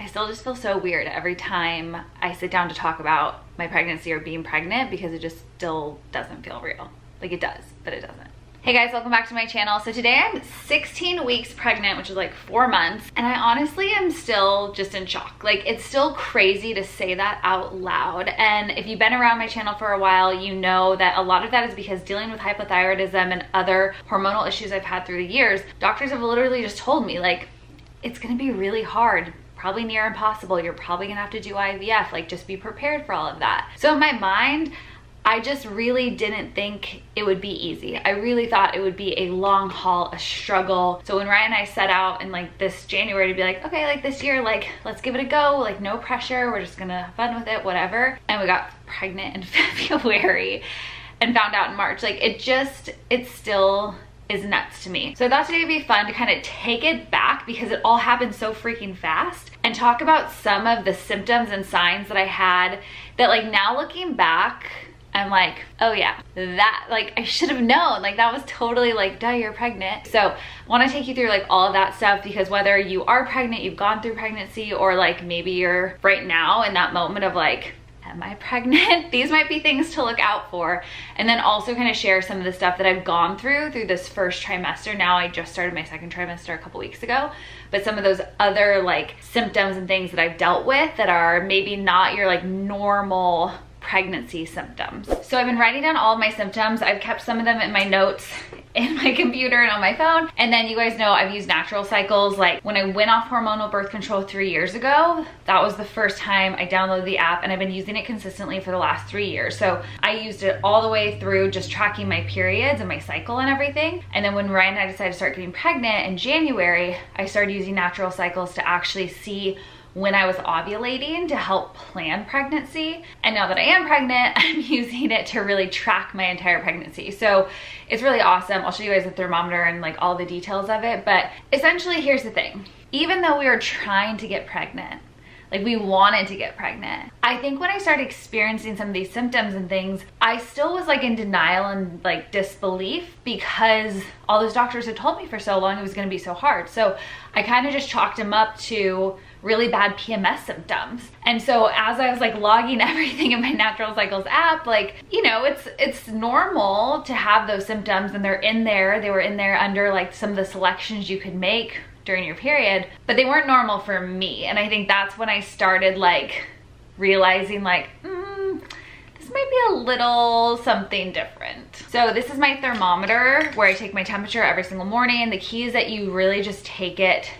I still just feel so weird every time I sit down to talk about my pregnancy or being pregnant, because it just still doesn't feel real. Like it does, but it doesn't. Hey guys, welcome back to my channel. So today I'm 16 weeks pregnant, which is like 4 months, and I honestly am still just in shock. Like, it's still crazy to say that out loud. And if you've been around my channel for a while, you know that a lot of that is because dealing with hypothyroidism and other hormonal issues I've had through the years, doctors have literally just told me, like, it's gonna be really hard, probably near impossible. You're probably gonna have to do IVF, like, just be prepared for all of that. So in my mind, I just really didn't think it would be easy. I really thought it would be a long haul, a struggle. So when Ryan and I set out in like this January to be like, okay, like this year, like let's give it a go, like no pressure, we're just gonna have fun with it, whatever. And we got pregnant in February and found out in March. Like it still is nuts to me. So I thought today would be fun to kind of take it back, because it all happened so freaking fast, and talk about some of the symptoms and signs that I had that, like, now looking back, I'm like, oh yeah, that, like, I should have known. Like, that was totally like, duh, you're pregnant. So I want to take you through like all of that stuff, because whether you are pregnant, you've gone through pregnancy, or like maybe you're right now in that moment of like, am I pregnant? These might be things to look out for. And then also kind of share some of the stuff that I've gone through this first trimester. Now I just started my second trimester a couple weeks ago, but some of those other like symptoms and things that I've dealt with that are maybe not your like normal pregnancy symptoms. So I've been writing down all of my symptoms. I've kept some of them in my notes in my computer and on my phone. And then you guys know I've used natural cycles. Like when I went off hormonal birth control 3 years ago, that was the first time I downloaded the app, and I've been using it consistently for the last 3 years. So I used it all the way through, just tracking my periods and my cycle and everything. And then when Ryan and I decided to start getting pregnant in January, I started using natural cycles to actually see when I was ovulating to help plan pregnancy. And now that I am pregnant, I'm using it to really track my entire pregnancy. So it's really awesome. I'll show you guys the thermometer and like all the details of it. But essentially, here's the thing. Even though we were trying to get pregnant, like we wanted to get pregnant, I think when I started experiencing some of these symptoms and things, I still was like in denial and like disbelief, because all those doctors had told me for so long it was gonna be so hard. So I kind of just chalked them up to really bad PMS symptoms. And so as I was like logging everything in my Natural Cycles app, like, you know, it's normal to have those symptoms, and they're in there. They were in there under like some of the selections you could make during your period, but they weren't normal for me. And I think that's when I started like realizing like, this might be a little something different. So this is my thermometer where I take my temperature every single morning. The key is that you really just take it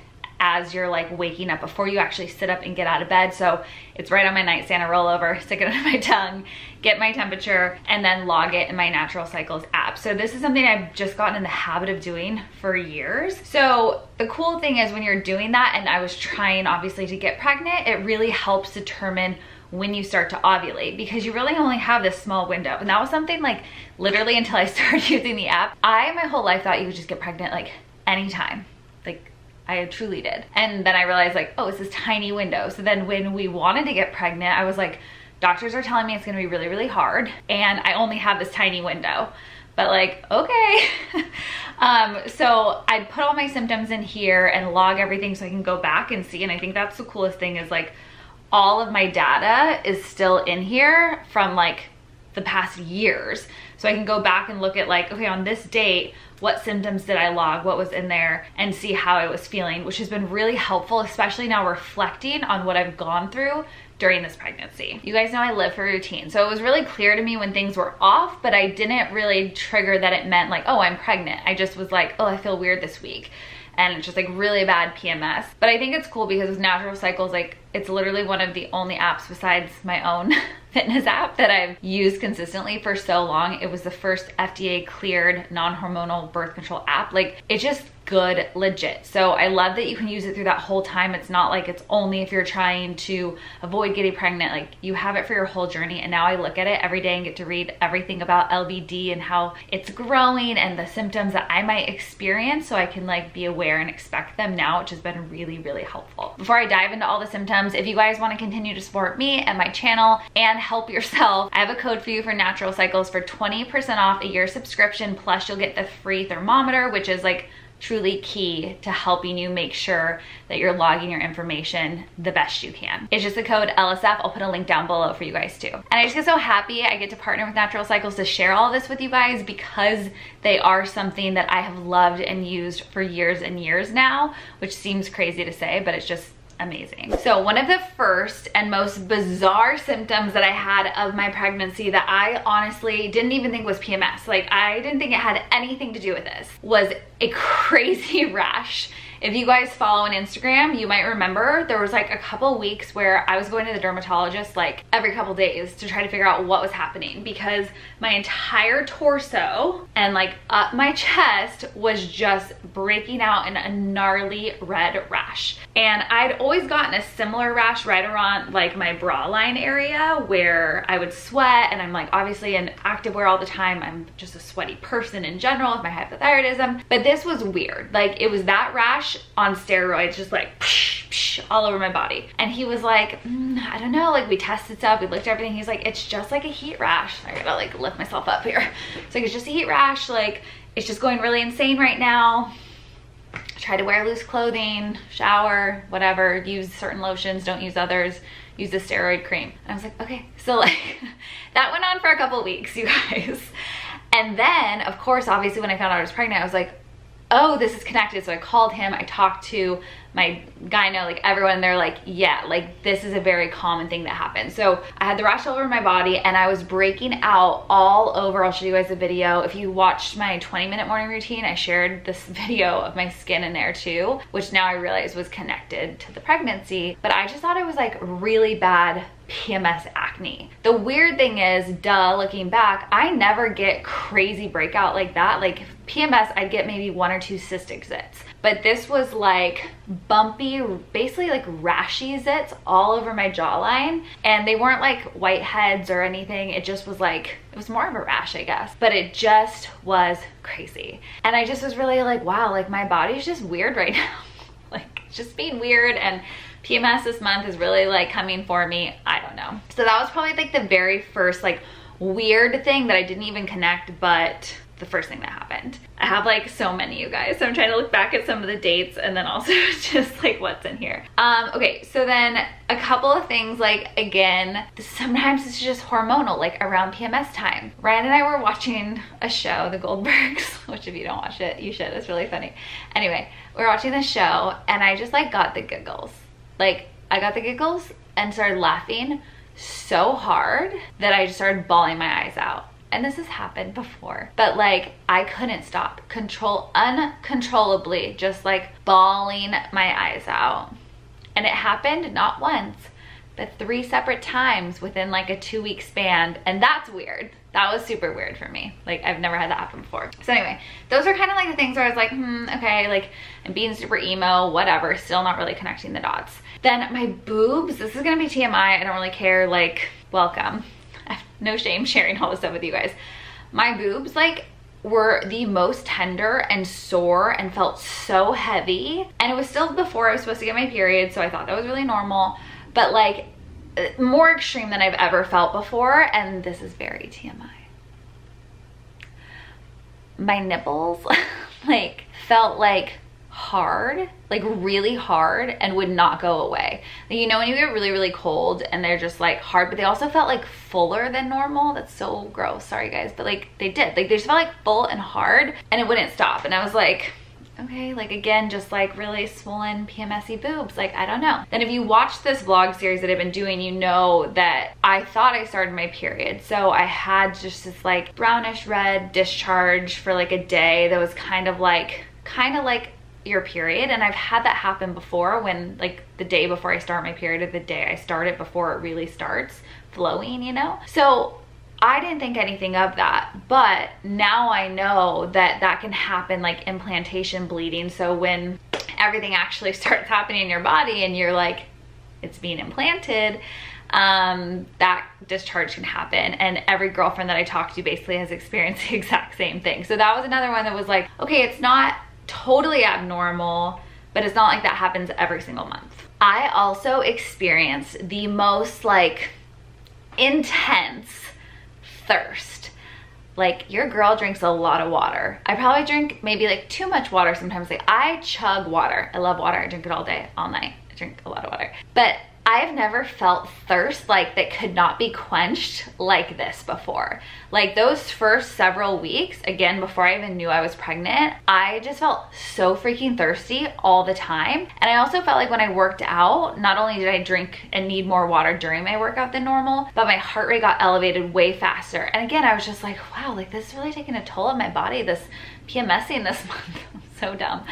as you're like waking up, before you actually sit up and get out of bed. So it's right on my nightstand. I roll over, stick it under my tongue, get my temperature, and then log it in my Natural Cycles app. So this is something I've just gotten in the habit of doing for years. So the cool thing is when you're doing that, and I was trying obviously to get pregnant, it really helps determine when you start to ovulate, because you really only have this small window. And that was something like literally until I started using the app, I my whole life thought you could just get pregnant like anytime. Like I truly did. And then I realized like, oh, it's this tiny window. So then when we wanted to get pregnant, I was like, doctors are telling me it's gonna be really, really hard, and I only have this tiny window. But like, okay. So I'd put all my symptoms in here and log everything so I can go back and see. And I think that's the coolest thing, is like all of my data is still in here from like the past years. So I can go back and look at like, okay, on this date, what symptoms did I log, what was in there, and see how I was feeling, which has been really helpful, especially now reflecting on what I've gone through during this pregnancy. You guys know I live for routine. So it was really clear to me when things were off, but I didn't really trigger that it meant like, oh, I'm pregnant. I just was like, oh, I feel weird this week. And it's just like really bad PMS. But I think it's cool because with Natural Cycles, like it's literally one of the only apps besides my own fitness app that I've used consistently for so long. It was the first FDA cleared non-hormonal birth control app. Like it's just good, legit. So I love that you can use it through that whole time. It's not like it's only if you're trying to avoid getting pregnant. Like you have it for your whole journey. And now I look at it every day and get to read everything about LBD and how it's growing and the symptoms that I might experience, so I can like be aware and expect them now, which has been really, really helpful. Before I dive into all the symptoms, if you guys want to continue to support me and my channel and help yourself, I have a code for you for Natural Cycles for 20% off a year subscription, plus you'll get the free thermometer, which is like truly key to helping you make sure that you're logging your information the best you can. It's just the code LSF. I'll put a link down below for you guys too. And I just get so happy I get to partner with Natural Cycles to share all this with you guys, because they are something that I have loved and used for years and years now, which seems crazy to say, but it's just amazing. So one of the first and most bizarre symptoms that I had of my pregnancy that I honestly didn't even think was PMS, like I didn't think it had anything to do with this, was a crazy rash. If you guys follow on Instagram, you might remember there was like a couple weeks where I was going to the dermatologist like every couple days to try to figure out what was happening, because my entire torso and like up my chest was just breaking out in a gnarly red rash. And I'd always gotten a similar rash right around like my bra line area where I would sweat, and I'm like obviously in activewear all the time. I'm just a sweaty person in general with my hypothyroidism, but this was weird. Like it was that rash on steroids, just like psh, psh, all over my body. And he was like, I don't know, like we tested stuff, we looked at everything. He's like, it's just like a heat rash. I gotta like lift myself up here. It's like, it's just a heat rash. Like it's just going really insane right now. Try to wear loose clothing, shower, whatever, use certain lotions, don't use others, use the steroid cream. And I was like, okay. So like that went on for a couple weeks, you guys. And then of course, obviously when I found out I was pregnant, I was like, oh, this is connected. So I called him, I talked to my gyno, like everyone, they're like, yeah, like this is a very common thing that happens. So I had the rash all over my body and I was breaking out all over. I'll show you guys a video. If you watched my 20-minute morning routine, I shared this video of my skin in there too, which now I realize was connected to the pregnancy. But I just thought it was like really bad PMS acne. The weird thing is, looking back, I never get crazy breakout like that. Like PMS, I'd get maybe 1 or 2 cystic zits. But this was like bumpy, basically like rashy zits all over my jawline. And they weren't like whiteheads or anything. It just was like, it was more of a rash, I guess. But it just was crazy. And I just was really like, wow, like my body's just weird right now. Like it's just being weird, and PMS this month is really like coming for me. I don't know. So that was probably like the very first like weird thing that I didn't even connect, but the first thing that happened. I have like so many, you guys, so I'm trying to look back at some of the dates and then also just like what's in here. Okay, so then a couple of things, like again, sometimes it's just hormonal, like around PMS time. Ryan and I were watching a show, The Goldbergs, which if you don't watch it, you should, it's really funny. Anyway, we were watching the show and I just like got the giggles. Like I got the giggles and started laughing so hard that I just started bawling my eyes out. And this has happened before, but like I couldn't stop, uncontrollably, just like bawling my eyes out. And it happened not once, but 3 separate times within like a 2-week span. And that's weird. That was super weird for me. Like I've never had that happen before. So anyway, those are kind of like the things where I was like, okay, like I'm being super emo, whatever, still not really connecting the dots. Then my boobs, this is gonna be TMI, I don't really care, like welcome. I have no shame sharing all this stuff with you guys. My boobs like were the most tender and sore and felt so heavy. And it was still before I was supposed to get my period, so I thought that was really normal. But like more extreme than I've ever felt before, and this is very TMI. My nipples like felt like hard, like really hard, and would not go away. You know when you get really, really cold and they're just like hard, but they also felt like fuller than normal. That's so gross, sorry guys, but like they did. Like they just felt like full and hard and it wouldn't stop. And I was like, okay, like again, just like really swollen PMS-y boobs, like I don't know. Then if you watch this vlog series that I've been doing, you know that I thought I started my period. So I had just this like brownish red discharge for like a day that was kind of like your period. And I've had that happen before, when like the day before I start my period or the day I start it before it really starts flowing, you know? So I didn't think anything of that, but now I know that that can happen, like implantation bleeding. So when everything actually starts happening in your body and you're like, it's being implanted, that discharge can happen. And every girlfriend that I talked to basically has experienced the exact same thing. So that was another one that was like, okay, it's not totally abnormal, but it's not like that happens every single month. I also experienced the most like intense thirst. like your girl drinks a lot of water. I probably drink maybe like too much water sometimes. Like I chug water. I love water. I drink it all day, all night. I drink a lot of water. But I've never felt thirst like that could not be quenched like this before. Like those first several weeks, again, before I even knew I was pregnant, I just felt so freaking thirsty all the time. And I also felt like when I worked out, not only did I drink and need more water during my workout than normal, but my heart rate got elevated way faster. And again, I was just like, wow, like this is really taking a toll on my body, this PMSing this month. So dumb.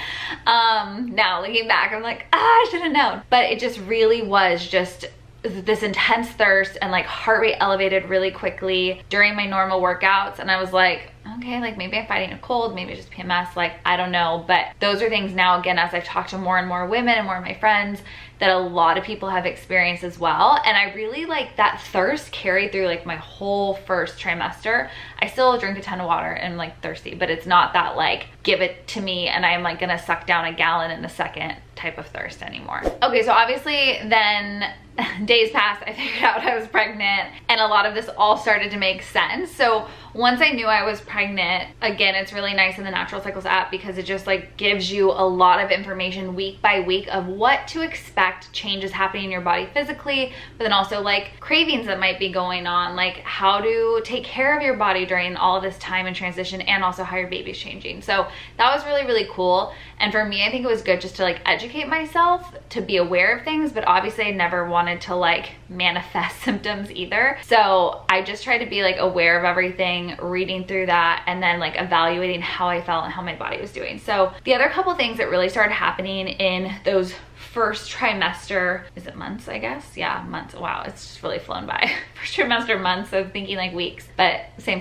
Now looking back, I'm like, I should have known. But it just really was just this intense thirst and like heart rate elevated really quickly during my normal workouts. And I was like, okay, like maybe I'm fighting a cold, maybe it's just PMS, like I don't know. But those are things now, again, as I've talked to more and more women and more of my friends, that a lot of people have experienced as well. And I really like that thirst carried through like my whole first trimester. I still drink a ton of water and I'm like thirsty, but it's not that like give it to me and I'm like gonna suck down a gallon in a second type of thirst anymore. Okay, so obviously then days passed, I figured out I was pregnant and a lot of this all started to make sense. So once I knew I was pregnant, again, it's really nice in the Natural Cycles app because it just like gives you a lot of information week by week of what to expect, changes happening in your body physically, but then also like cravings that might be going on, like how to take care of your body during all of this time and transition, and also how your baby's changing. So that was really, really cool. And for me, I think it was good just to like educate myself, to be aware of things, but obviously I never wanted to like manifest symptoms either. So I just tried to be like aware of everything, reading through that, and then like evaluating how I felt and how my body was doing. So the other couple things that really started happening in those first trimester, is it months, I guess? Yeah, months. Wow, it's just really flown by. First trimester months, so thinking like weeks, but same.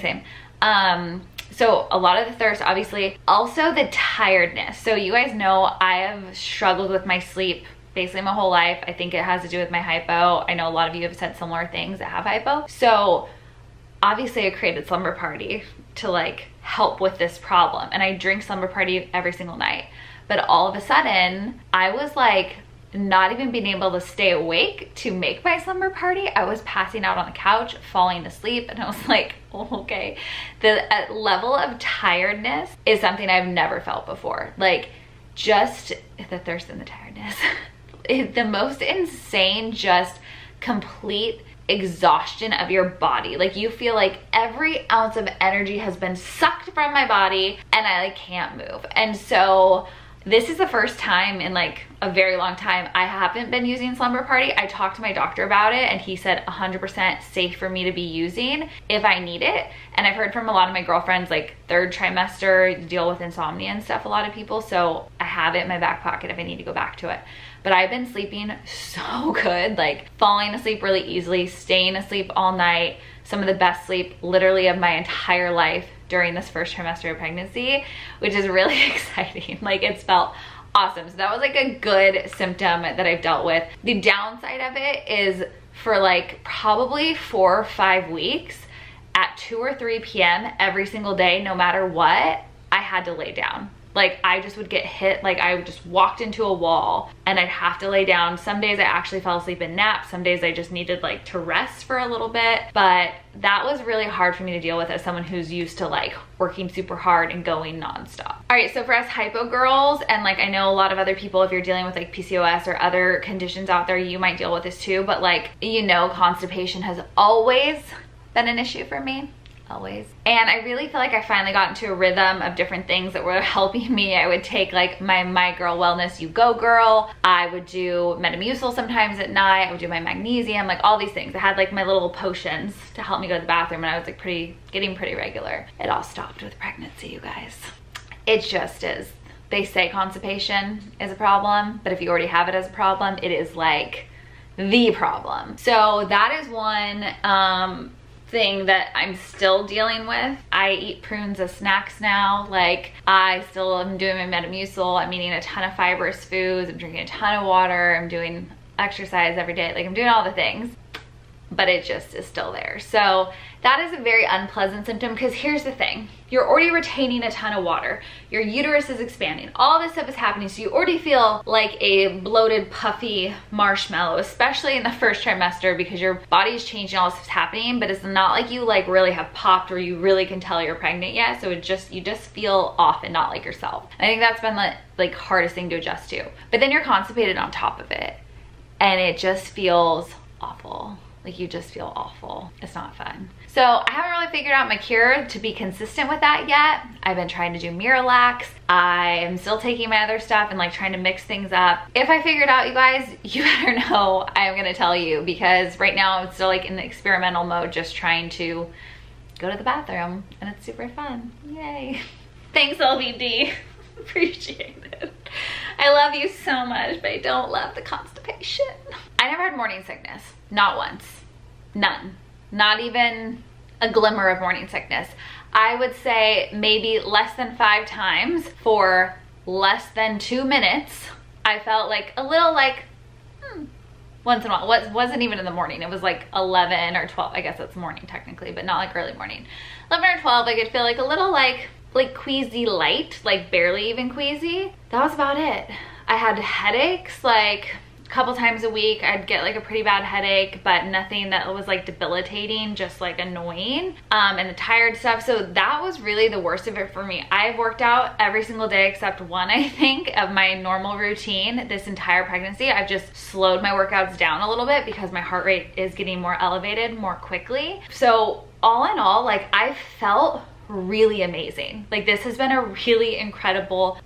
So a lot of the thirst, obviously. Also the tiredness. So you guys know I have struggled with my sleep basically my whole life. I think it has to do with my hypo. I know a lot of you have said similar things that have hypo. So obviously I created Slumber Party to like help with this problem. And I drink Slumber Party every single night. But all of a sudden, I was like not even being able to stay awake to make my Slumber Party. I was passing out on the couch, falling asleep, and I was like, oh, okay. The level of tiredness is something I've never felt before. Like just the thirst and the tiredness. The most insane, just complete exhaustion of your body. Like you feel like every ounce of energy has been sucked from my body and I like can't move. And so this is the first time in like a very long time I haven't been using Slumber Party. I talked to my doctor about it and he said 100% safe for me to be using if I need it. And I've heard from a lot of my girlfriends, like third trimester, deal with insomnia and stuff, a lot of people. So I have it in my back pocket if I need to go back to it. But I've been sleeping so good, like falling asleep really easily, staying asleep all night, some of the best sleep literally of my entire life during this first trimester of pregnancy, which is really exciting. Like it's felt awesome. So that was like a good symptom that I've dealt with. The downside of it is for like probably 4 or 5 weeks at 2 or 3 p.m. every single day, no matter what, I had to lay down. Like I just would get hit, like I just walked into a wall and I'd have to lay down. Some days I actually fell asleep in naps. Some days I just needed like to rest for a little bit. But that was really hard for me to deal with as someone who's used to like working super hard and going nonstop. All right, so for us hypo girls, and like I know a lot of other people, if you're dealing with like PCOS or other conditions out there, you might deal with this too. But like, you know, constipation has always been an issue for me. Always. And I really feel like I finally got into a rhythm of different things that were helping me. I would take like my Girl Wellness You Go Girl. I would do Metamucil sometimes at night. I would do my magnesium, like all these things. I had like my little potions to help me go to the bathroom, and I was like getting pretty regular. It all stopped with pregnancy, you guys. It just is. They say constipation is a problem, but if you already have it as a problem, it is like the problem. So that is one thing that I'm still dealing with. I eat prunes as snacks now. Like I still am doing my Metamucil. I'm eating a ton of fibrous foods. I'm drinking a ton of water. I'm doing exercise every day. Like I'm doing all the things. but it just is still there. So that is a very unpleasant symptom, because here's the thing. You're already retaining a ton of water. Your uterus is expanding. All this stuff is happening. So you already feel like a bloated, puffy marshmallow, especially in the first trimester, because your body is changing, all this is happening, but it's not like you like really have popped or you really can tell you're pregnant yet. So you just feel off and not like yourself. I think that's been the like hardest thing to adjust to. But then you're constipated on top of it, and it just feels awful. Like you just feel awful. It's not fun. So I haven't really figured out my cure to be consistent with that yet. I've been trying to do Miralax. I am still taking my other stuff and like trying to mix things up. If I figure it out, you guys, you better know I'm gonna tell you, because right now I'm still like in the experimental mode, just trying to go to the bathroom, and it's super fun. Yay. Thanks, LVD. Appreciate it. I love you so much, but I don't love the constipation. I never had morning sickness. Not once. None. Not even a glimmer of morning sickness. I would say maybe less than 5 times for less than 2 minutes. I felt like a little like, once in a while. It wasn't even in the morning. It was like 11 or 12. I guess that's morning technically, but not like early morning. 11 or 12, I could feel like a little like queasy light, like barely even queasy. That was about it. I had headaches like a couple times a week. I'd get like a pretty bad headache, but nothing that was like debilitating, just like annoying, and the tired stuff. So that was really the worst of it for me. I've worked out every single day except one, I think, of my normal routine this entire pregnancy. I've just slowed my workouts down a little bit because my heart rate is getting more elevated more quickly. So all in all, like I felt really amazing. Like this has been a really incredible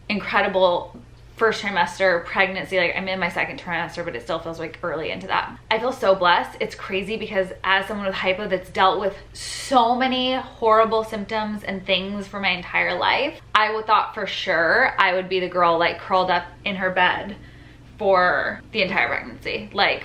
first trimester pregnancy. Like I'm in my second trimester, but it still feels like early into that. I feel so blessed. It's crazy because as someone with hypo that's dealt with so many horrible symptoms and things for my entire life, I would thought for sure I would be the girl like curled up in her bed for the entire pregnancy. Like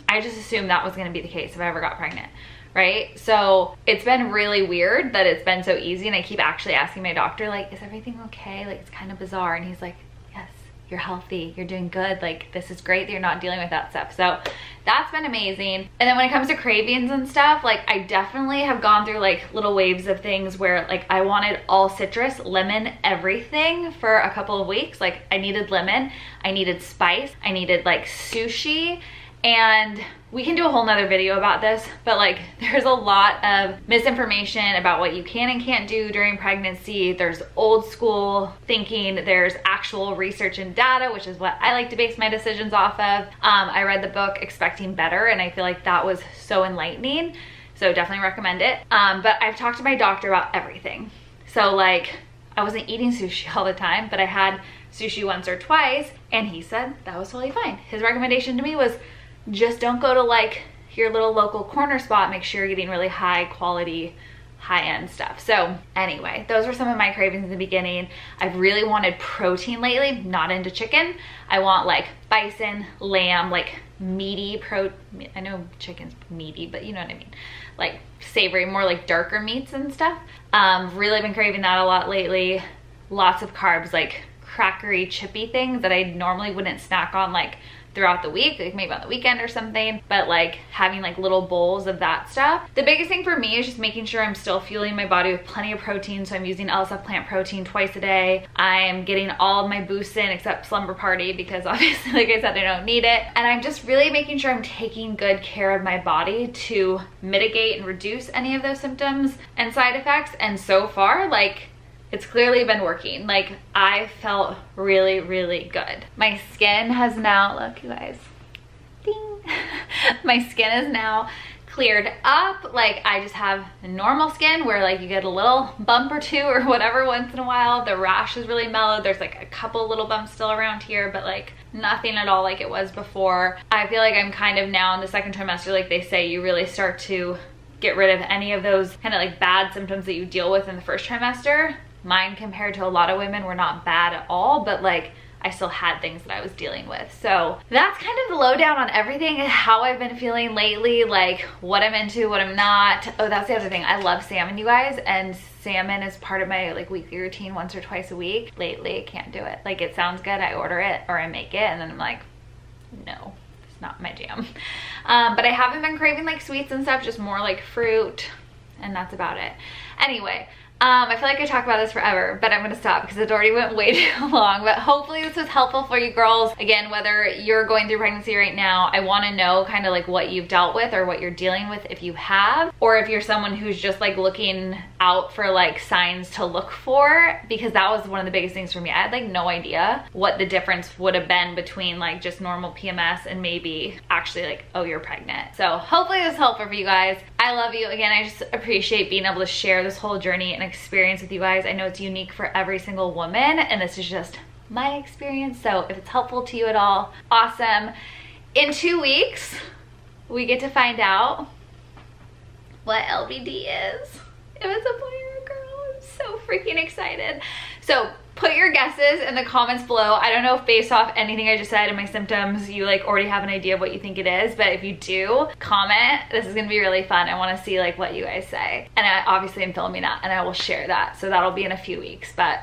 I just assumed that was going to be the case if I ever got pregnant. Right? So it's been really weird that it's been so easy, and I keep actually asking my doctor, like, is everything okay? Like, it's kind of bizarre. And he's like, yes, you're healthy, you're doing good. Like, this is great that you're not dealing with that stuff. So that's been amazing. And then when it comes to cravings and stuff, like I definitely have gone through like little waves of things where like I wanted all citrus, lemon, everything for a couple of weeks. Like I needed lemon, I needed spice, I needed like sushi. And we can do a whole nother video about this, but like there's a lot of misinformation about what you can and can't do during pregnancy. There's old school thinking, there's actual research and data, which is what I like to base my decisions off of. I read the book Expecting Better, and I feel like that was so enlightening. So definitely recommend it. But I've talked to my doctor about everything. So like I wasn't eating sushi all the time, but I had sushi once or twice, and he said that was totally fine. His recommendation to me was just don't go to like your little local corner spot. Make sure you're getting really high quality, high-end stuff. So anyway, those were some of my cravings in the beginning. I've really wanted protein lately, not into chicken. I want like bison, lamb, like meaty I know chicken's meaty, but you know what I mean. Like savory, more like darker meats and stuff. Really been craving that a lot lately. Lots of carbs, like crackery, chippy things that I normally wouldn't snack on like throughout the week, like maybe on the weekend or something, but like having like little bowls of that stuff. The biggest thing for me is just making sure I'm still fueling my body with plenty of protein. So I'm using LSF plant protein twice a day. I am getting all of my boosts in except Slumber Party, because obviously, like I said, I don't need it. And I'm just really making sure I'm taking good care of my body to mitigate and reduce any of those symptoms and side effects. And so far, like, it's clearly been working. Like I felt really, really good. My skin has now, look you guys, ding. My skin is now cleared up. Like I just have normal skin where like you get a little bump or two or whatever once in a while. The rash is really mellow. There's like a couple little bumps still around here, but like nothing at all like it was before. I feel like I'm kind of now in the second trimester, like they say, you really start to get rid of any of those kind of like bad symptoms that you deal with in the first trimester. Mine compared to a lot of women were not bad at all, but like I still had things that I was dealing with. So that's kind of the lowdown on everything, how I've been feeling lately, like what I'm into, what I'm not. Oh, that's the other thing. I love salmon, you guys, and salmon is part of my like weekly routine once or twice a week. Lately, I can't do it. Like it sounds good, I order it or I make it, and then I'm like, no, not my jam. But I haven't been craving like sweets and stuff, just more like fruit, and that's about it. Anyway, I feel like I talk about this forever, but I'm gonna stop because it already went way too long. But hopefully this was helpful for you girls. Again, whether you're going through pregnancy right now, I wanna know kind of like what you've dealt with or what you're dealing with if you have, or if you're someone who's just like looking out for like signs to look for, because that was one of the biggest things for me. I had like no idea what the difference would have been between like just normal PMS and maybe actually like, oh, you're pregnant. So hopefully this is helpful for you guys. I love you. Again, I just appreciate being able to share this whole journey and experience with you guys. I know it's unique for every single woman, and this is just my experience. So if it's helpful to you at all, awesome. In 2 weeks, we get to find out what LBD is. If it's a boy or a girl, I'm so freaking excited. So put your guesses in the comments below. I don't know if based off anything I just said and my symptoms, you like already have an idea of what you think it is, but if you do, comment. This is gonna be really fun. I wanna see like what you guys say. And I obviously am filming that and I will share that. So that'll be in a few weeks, but